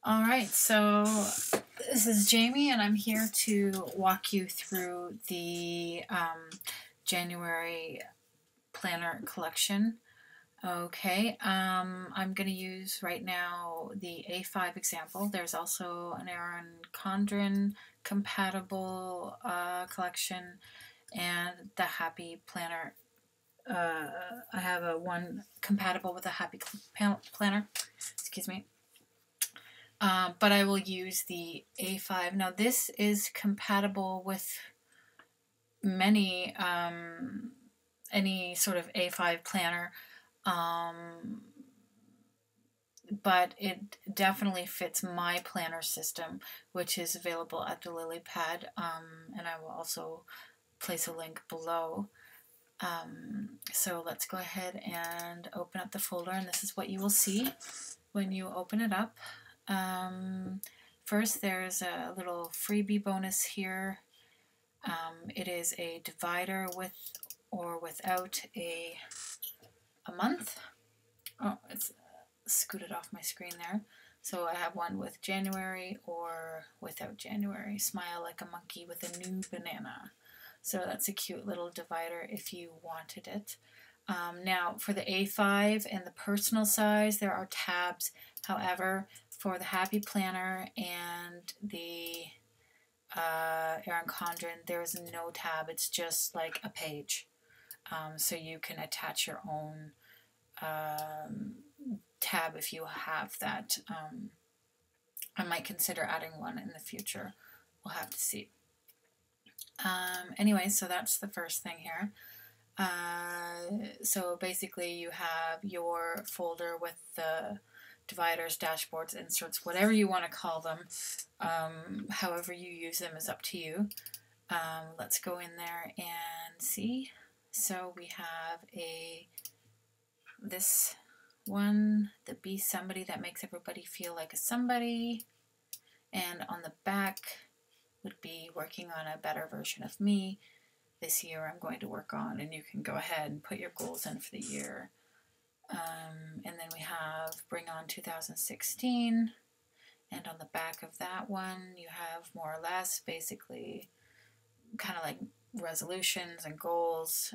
All right, so this is Jaimee, and I'm here to walk you through the January planner collection. Okay, I'm going to use right now the A5 example. There's also an Erin Condren compatible collection and the Happy Planner. I have a one compatible with a Happy Planner. Excuse me. But I will use the A5. Now this is compatible with many, any sort of A5 planner, but it definitely fits my planner system, which is available at the Lily Pad, and I will also place a link below. So let's go ahead and open up the folder, and this is what you will see when you open it up. First, there's a little freebie bonus here. It is a divider with or without a month. Oh, it's scooted off my screen there. So I have one with January or without January. Smile like a monkey with a new banana. So that's a cute little divider if you wanted it. Now for the A5 and the personal size, there are tabs. However, for the Happy Planner and the Erin Condren, there's no tab. It's just like a page. So you can attach your own tab if you have that. I might consider adding one in the future. We'll have to see. Anyway, so that's the first thing here. So basically you have your folder with the dividers, dashboards, inserts, whatever you want to call them. However you use them is up to you. Let's go in there and see. So we have this one, the Be Somebody that makes everybody feel like a somebody. And on the back would be working on a better version of me. This year I'm going to work on, and you can go ahead and put your goals in for the year. And then we have Bring On 2016, and on the back of that one you have more or less basically kind of like resolutions and goals.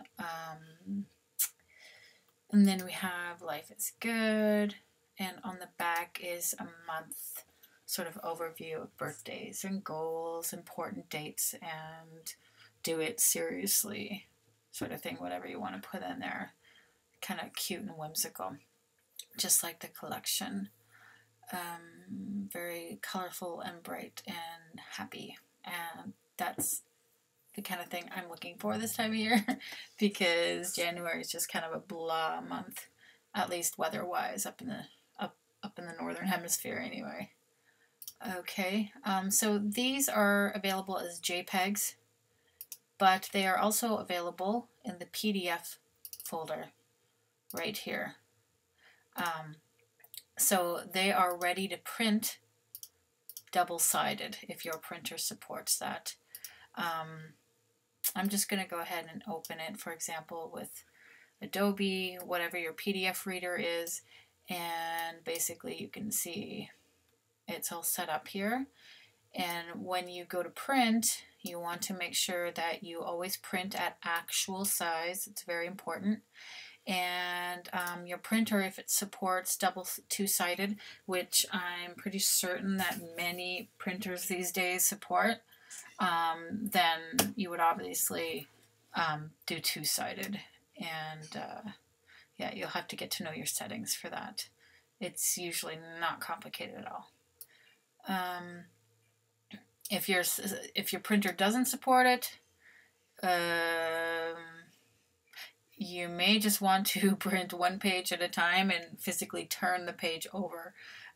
And then we have Life is Good, and on the back is a month sort of overview of birthdays and goals, important dates, and do it seriously sort of thing, whatever you want to put in there. Kind of cute and whimsical, just like the collection. Very colorful and bright and happy, and that's the kind of thing I'm looking for this time of year because January is just kind of a blah month, at least weather-wise, up in the northern hemisphere anyway. Okay, so these are available as JPEGs, but they are also available in the PDF folder right here. So they are ready to print double-sided if your printer supports that. I'm just going to go ahead and open it, for example, with Adobe, whatever your PDF reader is, and basically you can see it's all set up here. And when you go to print, you want to make sure that you always print at actual size. It's very important. And your printer, if it supports two-sided, which I'm pretty certain that many printers these days support, then you would obviously do two-sided. And yeah, you'll have to get to know your settings for that. It's usually not complicated at all. If your printer doesn't support it, you may just want to print one page at a time and physically turn the page over,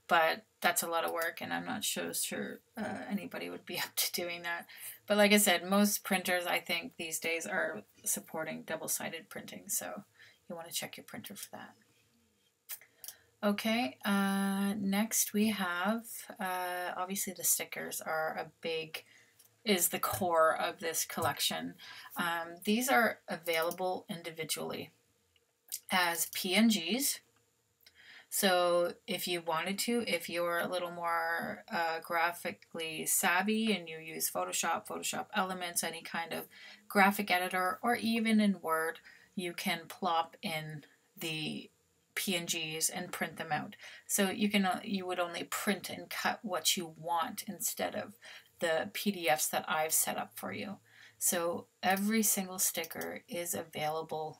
but that's a lot of work, and I'm not sure anybody would be up to doing that. But like I said, most printers, I think, these days are supporting double-sided printing, so you want to check your printer for that. Okay, next we have, obviously the stickers are is the core of this collection. These are available individually as PNGs. So if you wanted to, if you're a little more graphically savvy and you use Photoshop, Photoshop Elements, any kind of graphic editor, or even in Word, you can plop in the PNGs and print them out. So you would only print and cut what you want instead of the PDFs that I've set up for you. So every single sticker is available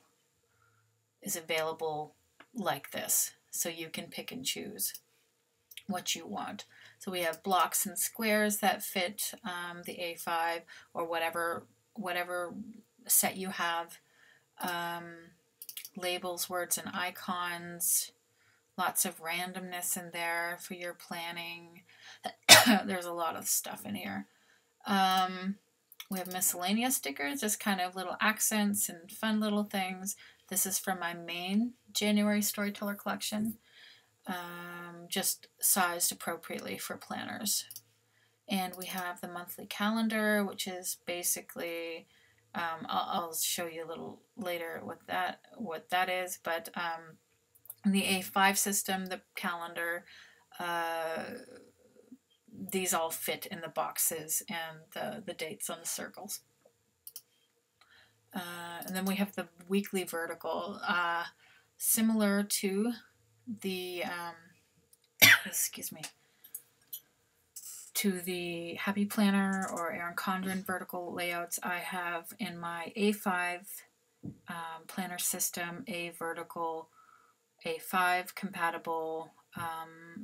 like this. So you can pick and choose what you want. So we have blocks and squares that fit the A5 or whatever set you have. Labels, words, and icons. Lots of randomness in there for your planning. There's a lot of stuff in here. We have miscellaneous stickers, just kind of little accents and fun little things. This is from my main January Storyteller collection, just sized appropriately for planners. And we have the monthly calendar, which is basically, I'll show you a little later what that is, but in the A5 system, the calendar, these all fit in the boxes and the dates on the circles. And then we have the weekly vertical, similar to the, excuse me, to the Happy Planner or Erin Condren vertical layouts. I have in my A5 planner system a vertical A5 compatible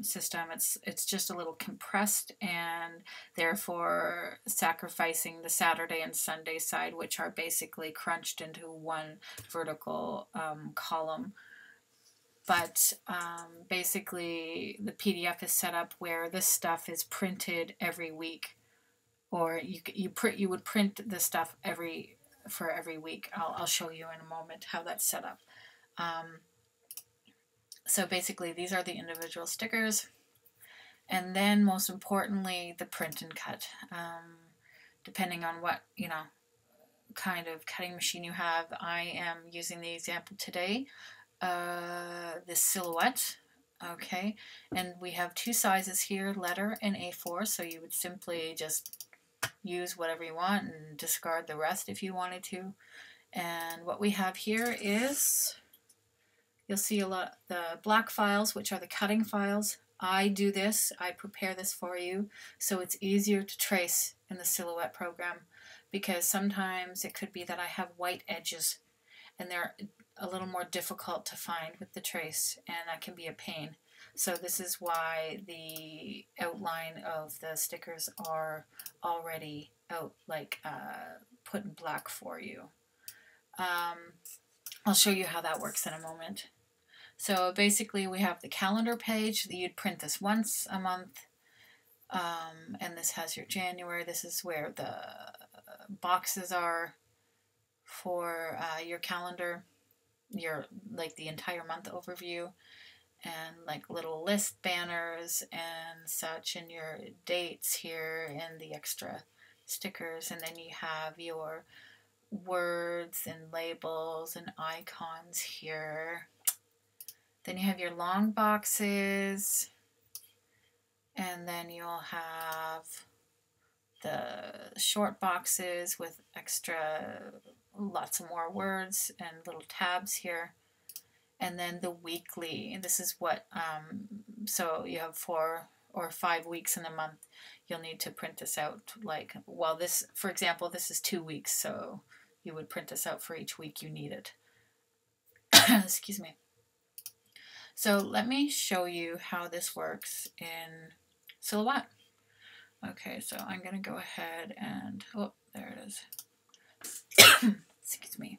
system. It's just a little compressed and therefore sacrificing the Saturday and Sunday side, which are basically crunched into one vertical column. But basically the PDF is set up where this stuff is printed every week, or you would print the stuff for every week. I'll show you in a moment how that's set up. So basically these are the individual stickers, and then most importantly the print and cut. Depending on what kind of cutting machine you have, I am using the example today, the silhouette. Okay, and we have two sizes here, letter and A4, so you would simply just use whatever you want and discard the rest if you wanted to. And what we have here is, you'll see a lot the black files, which are the cutting files. I do this, I prepare this for you, so it's easier to trace in the silhouette program, because sometimes it could be that I have white edges and they're a little more difficult to find with the trace, and that can be a pain. So this is why the outline of the stickers are already out, put in black for you. I'll show you how that works in a moment. So basically we have the calendar page. You'd print this once a month, and this has your January. This is where the boxes are for your calendar, the entire month overview, and little list banners and such, and your dates here and the extra stickers. And then you have your words and labels and icons here. Then you have your long boxes, and then you'll have the short boxes with extra, lots of more words and little tabs here. And then the weekly, and this is what, so you have 4 or 5 weeks in a month. You'll need to print this out, this, for example, this is 2 weeks, so you would print this out for each week you need it. Excuse me. So let me show you how this works in Silhouette. Okay, so I'm going to go ahead and, oh, there it is. Excuse me.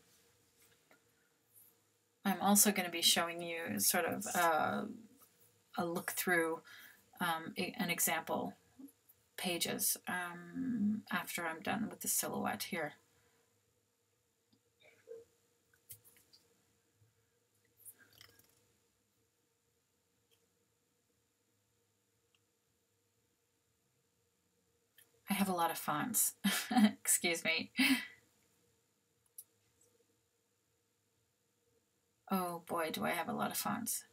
I'm also going to be showing you sort of a look through an example pages after I'm done with the silhouette here. I have a lot of fonts. Excuse me. Oh boy, do I have a lot of fonts.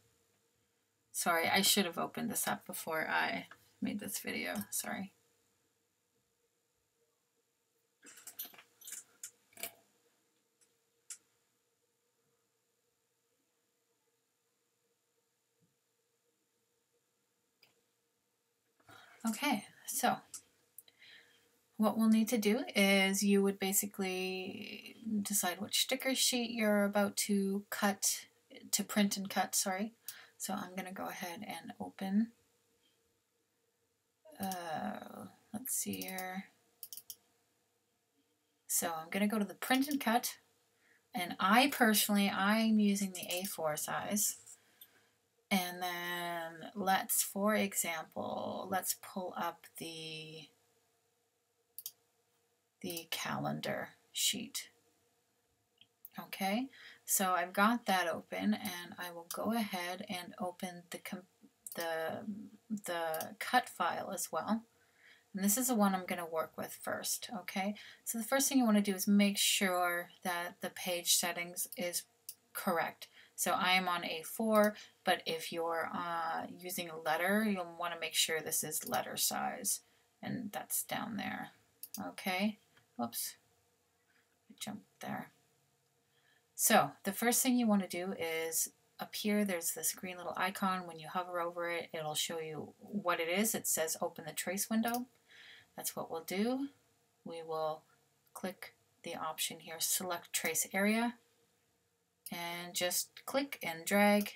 Sorry, I should have opened this up before I made this video. Sorry. Okay, so what we'll need to do is you would basically decide which sticker sheet you're about to print and cut, sorry. So I'm going to go ahead and open, let's see here. So I'm going to go to the print and cut, and I'm using the A4 size. And then for example, let's pull up the calendar sheet. Okay, so I've got that open, and I will go ahead and open the cut file as well. And this is the one I'm going to work with first. Okay, so the first thing you want to do is make sure that the page settings is correct. So I am on A4, but if you're using a letter, you'll want to make sure this is letter size, and that's down there. Okay, whoops, I jumped there. So the first thing you want to do is up here, there's this green little icon. When you hover over it, it'll show you what it is. It says open the trace window. That's what we'll do. We will click the option here, select trace area, and just click and drag,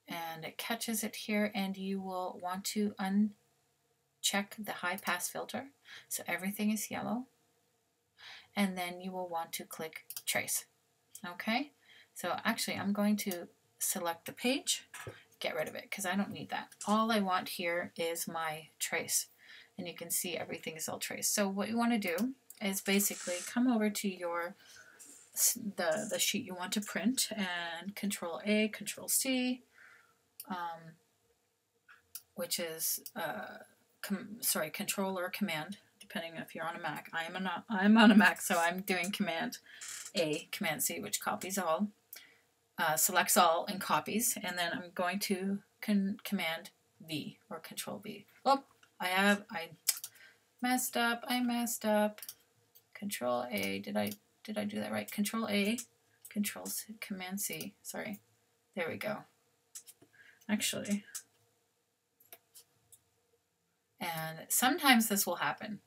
and it catches it here, and you will want to uncheck the high pass filter so everything is yellow, and then you will want to click trace. Okay, so actually I'm going to select the page, get rid of it because I don't need that. All I want here is my trace, and you can see everything is all traced. So what you want to do is basically come over to the sheet you want to print, and Control A, Control C, which is Control or Command, depending if you're on a Mac. I'm on a Mac, so I'm doing Command A, Command C, which copies all, selects all and copies, and then I'm going to Command V or Control V. Oh, I messed up. Control A. Did I do that right? Control A, Control C, Command C. Sorry. There we go. Actually. And sometimes this will happen.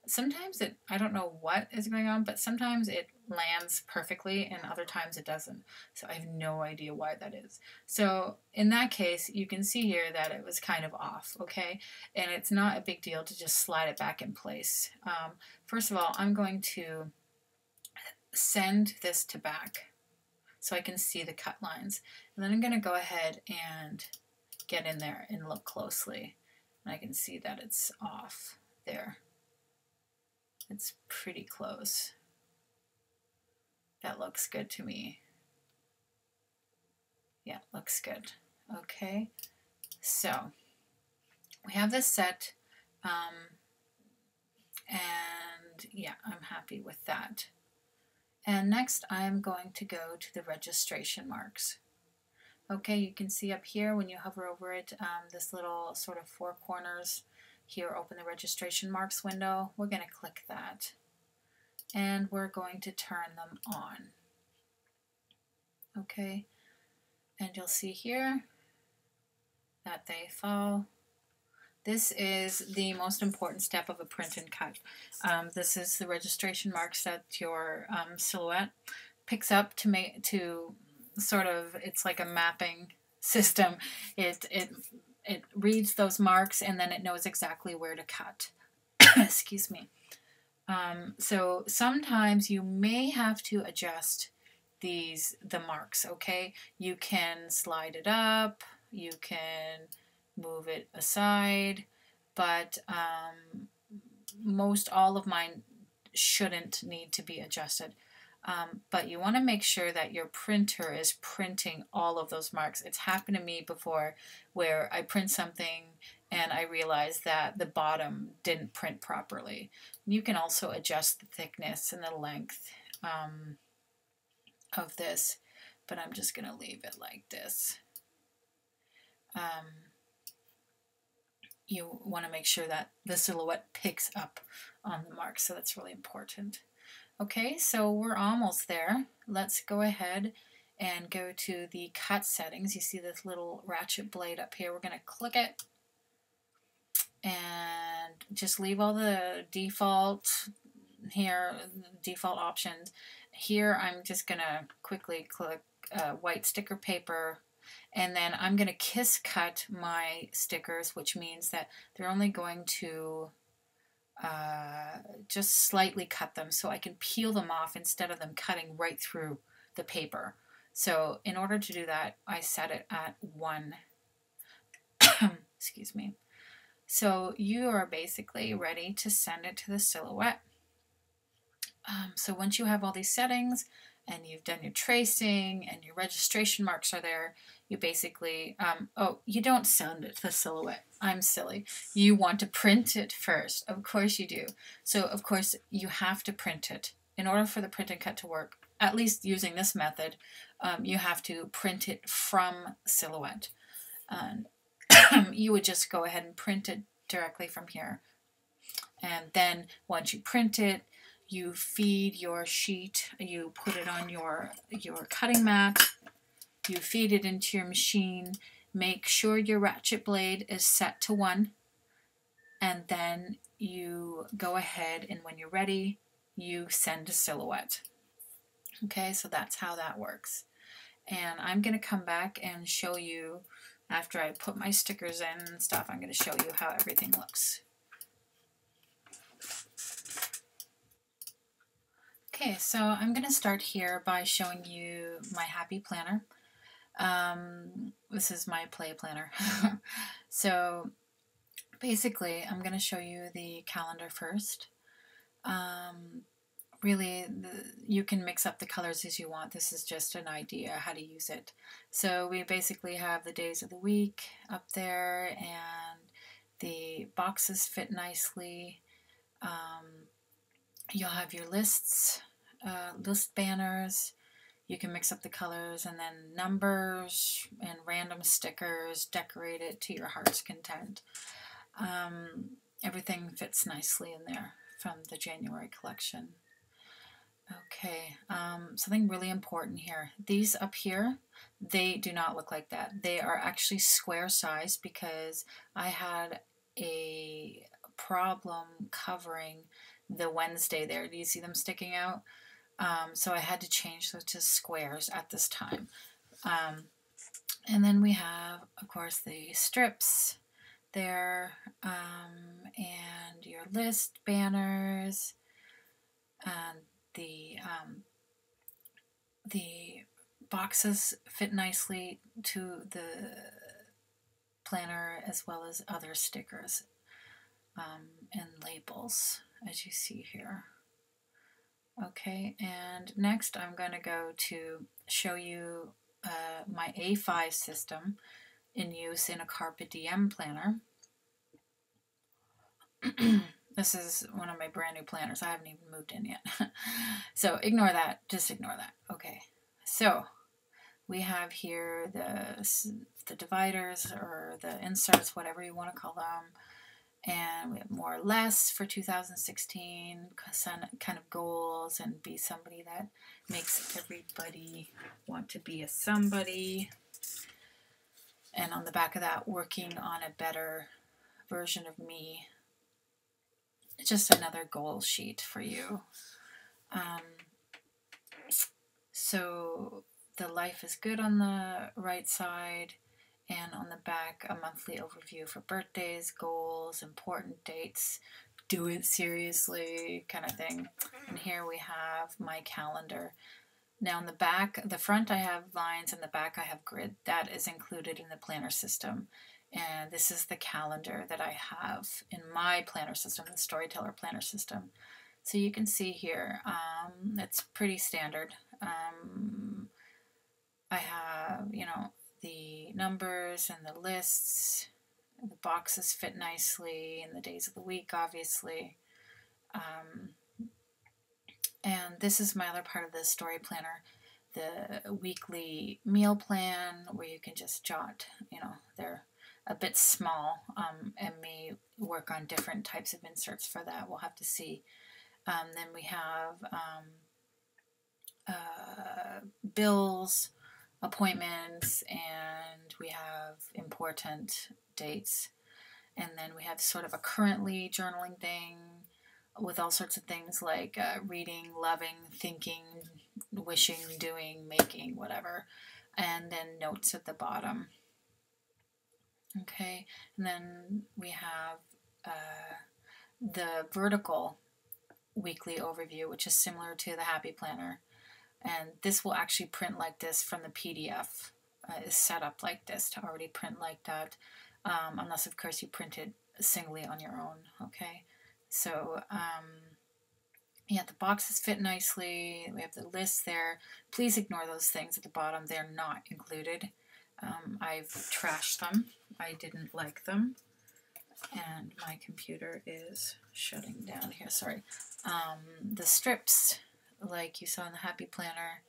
Sometimes I don't know what is going on, but sometimes it lands perfectly and other times it doesn't. So I have no idea why that is. So in that case, you can see here that it was kind of off, okay? And it's not a big deal to just slide it back in place. First of all, I'm going to send this to back so I can see the cut lines. And then I'm going to go ahead and get in there and look closely. And I can see that it's off there. It's pretty close. That looks good to me. Yeah, looks good. Okay, so we have this set, and yeah, I'm happy with that. And next I'm going to go to the registration marks. Okay, you can see up here when you hover over it, this little sort of four corners here, open the registration marks window. We're going to click that, and we're going to turn them on. Okay, and you'll see here that they fall. This is the most important step of a print and cut. This is the registration marks that your silhouette picks up to sort of, it's like a mapping system. It reads those marks, and then it knows exactly where to cut. Excuse me. So sometimes you may have to adjust the marks, okay? You can slide it up, you can move it aside, but most all of mine shouldn't need to be adjusted. But you want to make sure that your printer is printing all of those marks. It's happened to me before where I print something and I realize that the bottom didn't print properly. You can also adjust the thickness and the length of this, but I'm just going to leave it like this. you want to make sure that the silhouette picks up on the mark, so that's really important. Okay, so we're almost there. Let's go ahead and go to the cut settings. You see this little ratchet blade up here. We're going to click it and just leave all the default here, default options. Here I'm just going to quickly click white sticker paper, and then I'm going to kiss cut my stickers, which means that they're only going to just slightly cut them so I can peel them off instead of them cutting right through the paper. So in order to do that, I set it at 1. Excuse me. So you are basically ready to send it to the silhouette. So once you have all these settings and you've done your tracing and your registration marks are there, you basically, oh, you don't send it to the silhouette. I'm silly. You want to print it first. Of course you do. So of course you have to print it. In order for the print and cut to work, at least using this method, you have to print it from silhouette. And you would just go ahead and print it directly from here. And then once you print it, you feed your sheet, you put it on your cutting mat, you feed it into your machine, make sure your ratchet blade is set to 1, and then you go ahead and when you're ready, you send a silhouette. Okay, so that's how that works. And I'm going to come back and show you, after I put my stickers in and stuff, I'm going to show you how everything looks. Okay, so I'm going to start here by showing you my happy planner. This is my play planner. So basically, I'm going to show you the calendar first. Really, you can mix up the colors as you want. This is just an idea how to use it. So we basically have the days of the week up there, and the boxes fit nicely. You'll have your lists, list banners. You can mix up the colors, and then numbers and random stickers. Decorate it to your heart's content. Everything fits nicely in there from the January collection. Okay, something really important here. These up here, they do not look like that. They are actually square size because I had a problem covering the Wednesday there. Do you see them sticking out? So I had to change those to squares at this time. And then we have, of course, the strips there, and your list banners, and the boxes fit nicely to the planner as well as other stickers and labels, as you see here. Okay, and next I'm going to go to show you my A5 system in use in a Carpe Diem planner. This is one of my brand new planners. I haven't even moved in yet. So ignore that. Just ignore that. Okay. So we have here the dividers or the inserts, whatever you want to call them. And we have more or less for 2016, kind of goals, and be somebody that makes everybody want to be a somebody. And on the back of that, working on a better version of me. Just another goal sheet for you. So the life is good on the right side, and on the back, a monthly overview for birthdays, goals, important dates, do it seriously kind of thing. And here we have my calendar. Now on the back, the front I have lines, and the back I have grid. That is included in the planner system. And this is the calendar that I have in my planner system, the Storyteller planner system. So you can see here, it's pretty standard. I have, the numbers and the lists. The boxes fit nicely, and the days of the week, obviously. And this is my other part of the story planner. the weekly meal plan where you can just jot, they're a bit small and may work on different types of inserts for that. We'll have to see. Then we have bills, appointments, and we have important dates. And then we have sort of a currently journaling thing with all sorts of things like reading, loving, thinking, wishing, doing, making, whatever. And then notes at the bottom. Okay, and then we have the vertical weekly overview, which is similar to the Happy Planner. And this will actually print like this from the PDF. Is set up like this to already print like that, unless of course you print it singly on your own. Okay, so yeah, the boxes fit nicely. We have the list there. Please ignore those things at the bottom. They're not included. I've trashed them. I didn't like them. And my computer is shutting down here. Sorry. The strips, like you saw in the Happy Planner.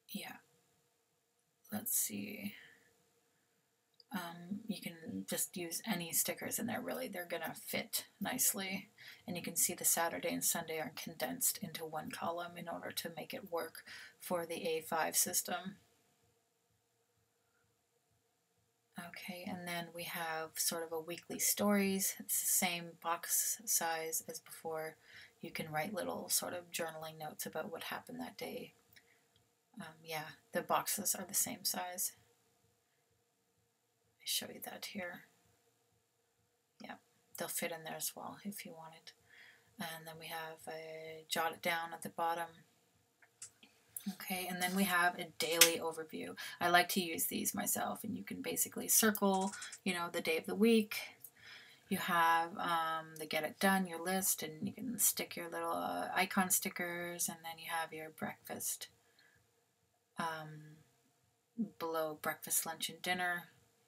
Yeah. Let's see. You can just use any stickers in there, really. They're going to fit nicely. And you can see the Saturday and Sunday are condensed into one column in order to make it work for the A5 system. Okay, and then we have sort of a weekly stories. It's the same box size as before. You can write little sort of journaling notes about what happened that day. Yeah, the boxes are the same size. I show you that here. Yeah, they'll fit in there as well if you want it. And then we have a jot it down at the bottom. Okay, and then we have a daily overview. I like to use these myself, and you can basically circle, the day of the week. You have the get it done, your list, and you can stick your little icon stickers, and then you have your breakfast below breakfast, lunch, and dinner,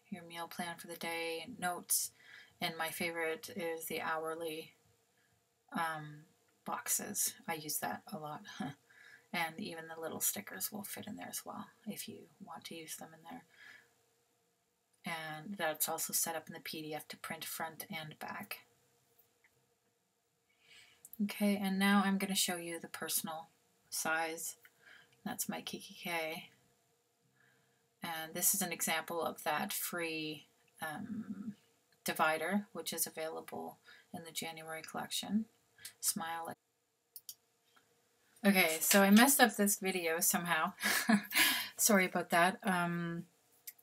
your meal plan for the day, and notes. And my favorite is the hourly boxes. I use that a lot. And even the little stickers will fit in there as well if you want to use them in there. And that's also set up in the PDF to print front and back. Okay, and now I'm going to show you the personal size. That's my Kikki. And this is an example of that free divider, which is available in the January collection. Smile. Okay, so I messed up this video somehow. Sorry about that.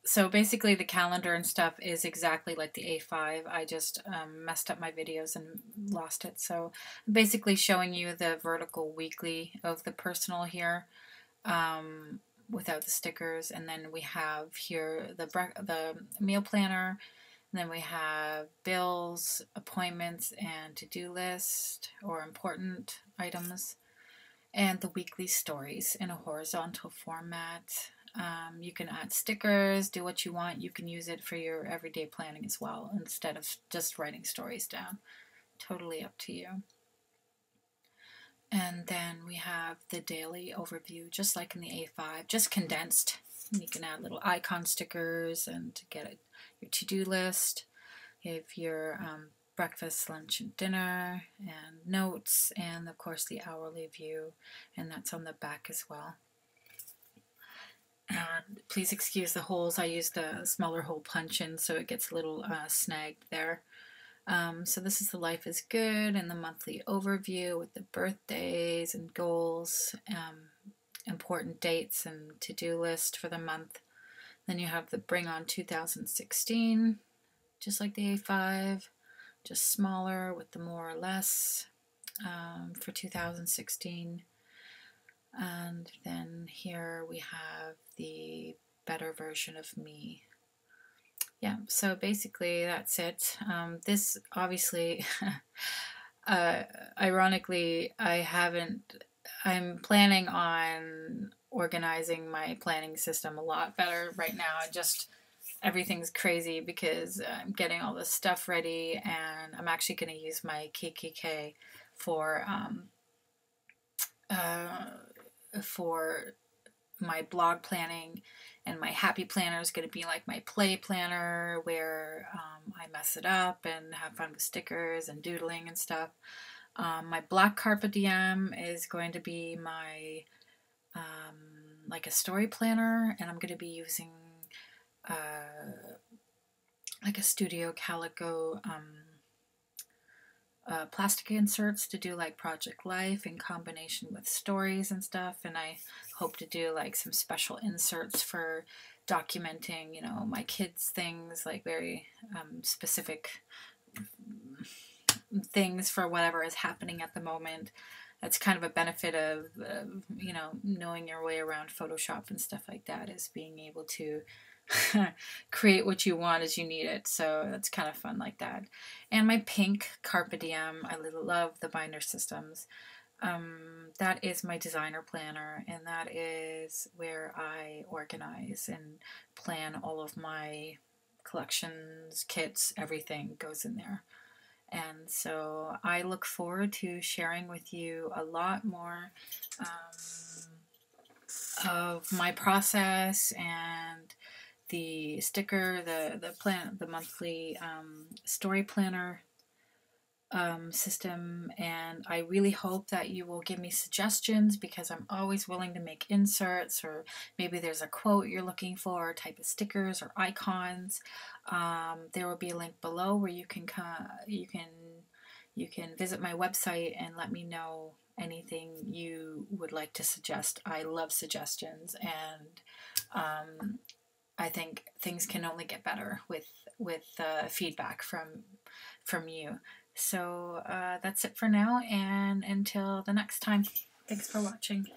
So basically the calendar and stuff is exactly like the A5. I just messed up my videos and lost it. So I'm basically showing you the vertical weekly of the personal here without the stickers. And then we have here the meal planner. And then we have bills, appointments, and to-do list or important items. And the weekly stories in a horizontal format. You can add stickers, do what you want. You can use it for your everyday planning as well instead of just writing stories down. Totally up to you. And then we have the daily overview, just like in the A5, just condensed. You can add little icon stickers and to get your to-do list. You have your breakfast, lunch, and dinner, and notes, and of course the hourly view, and that's on the back as well. And please excuse the holes. I used a smaller hole punch-in, so it gets a little snagged there. So this is the Life is Good and the monthly overview with the birthdays and goals, important dates and to-do list for the month. Then you have the Bring On 2016, just like the A5. Just smaller with the more or less for 2016. And then here we have the better version of me. Yeah, so basically that's it. This obviously, ironically, I'm planning on organizing my planning system a lot better right now. Everything's crazy because I'm getting all this stuff ready, and I'm actually going to use my Kikki for for my blog planning, and my happy planner is going to be like my play planner where I mess it up and have fun with stickers and doodling and stuff. My black Carpe Diem is going to be my like a story planner, and I'm going to be using like a Studio Calico plastic inserts to do like Project Life in combination with stories and stuff, and I hope to do like some special inserts for documenting, you know, my kids' things, like very specific things for whatever is happening at the moment. That's kind of a benefit of, you know, knowing your way around Photoshop and stuff like that, is being able to create what you want as you need it. So that's kind of fun like that. And my pink Carpe Diem, I love the binder systems. That is my designer planner, and that is where I organize and plan all of my collections, kits, everything goes in there. And so I look forward to sharing with you a lot more of my process and the sticker, the monthly story planner system. And I really hope that you will give me suggestions, because I'm always willing to make inserts, or maybe there's a quote you're looking for, type of stickers or icons. There will be a link below where you can visit my website and let me know anything you would like to suggest. I love suggestions, and I think things can only get better with feedback from you. So that's it for now, and until the next time, thanks for watching.